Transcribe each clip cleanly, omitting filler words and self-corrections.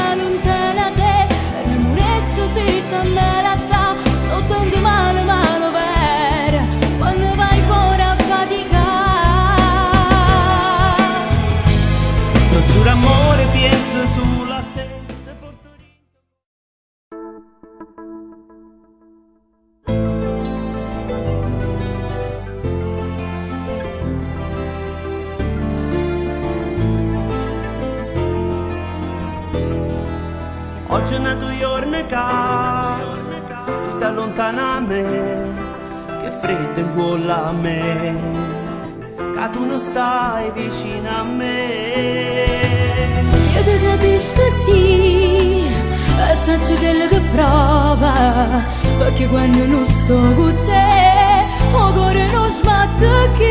sta lontana da te, l'amore adesso si me la sa, sto tanto male male vera, quando vai fuori a faticare. Non giuro amore, penso solo a te. Oggi è nato giorno che tu stai lontana a me, che freddo in cuore a me, che tu non stai vicino a me. Io ti capisco sì, assaggia quello che prova, perché quando non sto con te, il cuore non sbatte più.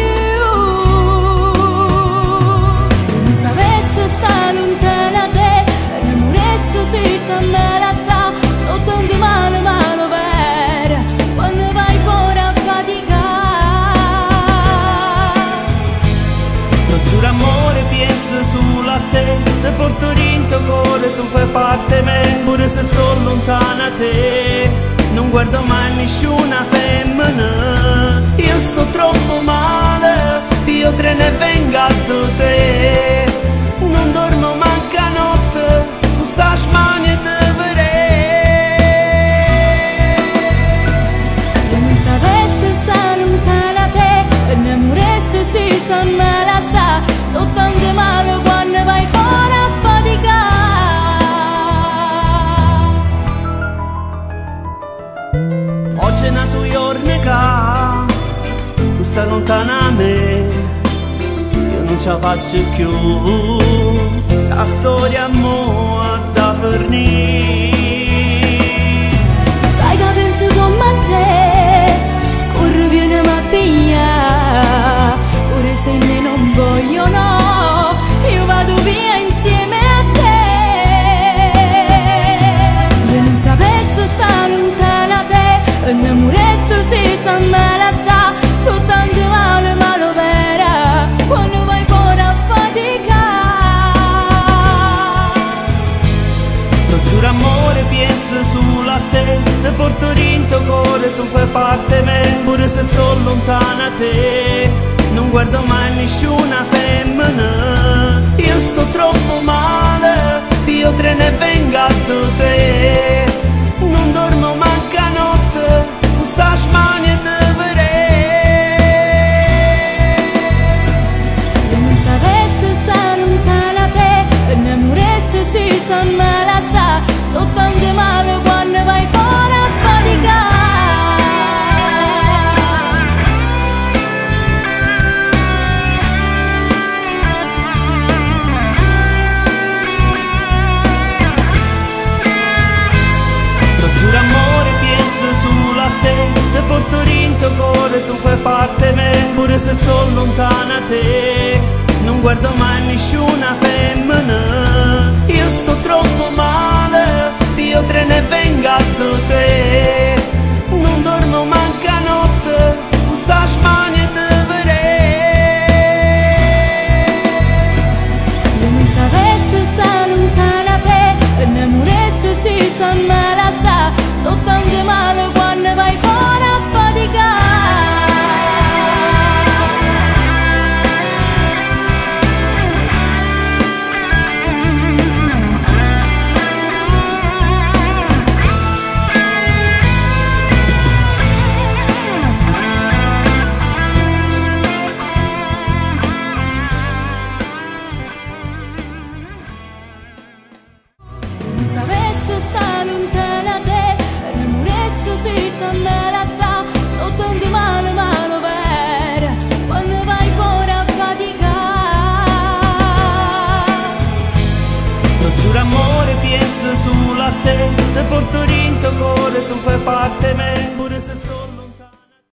Non sapessi sta lontana da te, l'amore adesso si me la sa, sto tanto male male vera, quando vai fuori a faticare. Non giuro amore, penso solo a te, ti porto dentro cuore, tu fai parte me, pure se sto lontana da te, non guardo mai nessuna femmina. Io sto troppo male, io te ne vengo a te, non dormo manca notte, tu stai smania e te vedrei. Io non sapessi sta lontana da te, l'amore adesso si me la sa, sto tanto male quando vai fuori a faticare. Oggi è nato giorno che tu stai lontana a me, io non ce la faccio più, sta storia mo' da finire. Sai che penso come a te, corro vieni a pigliare, pure se me non voglio no, io vado via insieme a te. Io non sapessi sta lontana da te, l'amore adesso si me la sa, sto tanto male male vera, quando vai fuori a faticare. Non giuro amore, penso solo a te, ti porto dentro cuore, tu fai parte me, pure se sto lontana da te, non guardo mai nessuna femmina. Io sto troppo male, io te ne vengo a te, non dormo manca notte, tu stai smania e te vedrei. Io non sapessi sta lontana da te, l'amore adesso si me la sa, sto tanto male quando vai fuori a faticare. Non giuro amore, penso solo a te, ti porto dentro cuore, tu fai parte me, pure se sto lontana da te, non guardo mai nessuna femmina. Io sto troppo male, io te ne vengo a te, non dormo manca notte, tu stai smania e te vedrei. Io non sapessi sta lontana da te, l'amore adesso si me la sa, sto tanto male quando vai fuori a faticare. Non sapessi sta lontana da te, l'amore adesso si me la sa, sto tanto male male vera, quando vai fuori a faticare. Non giuro amore, penso solo a te, ti porto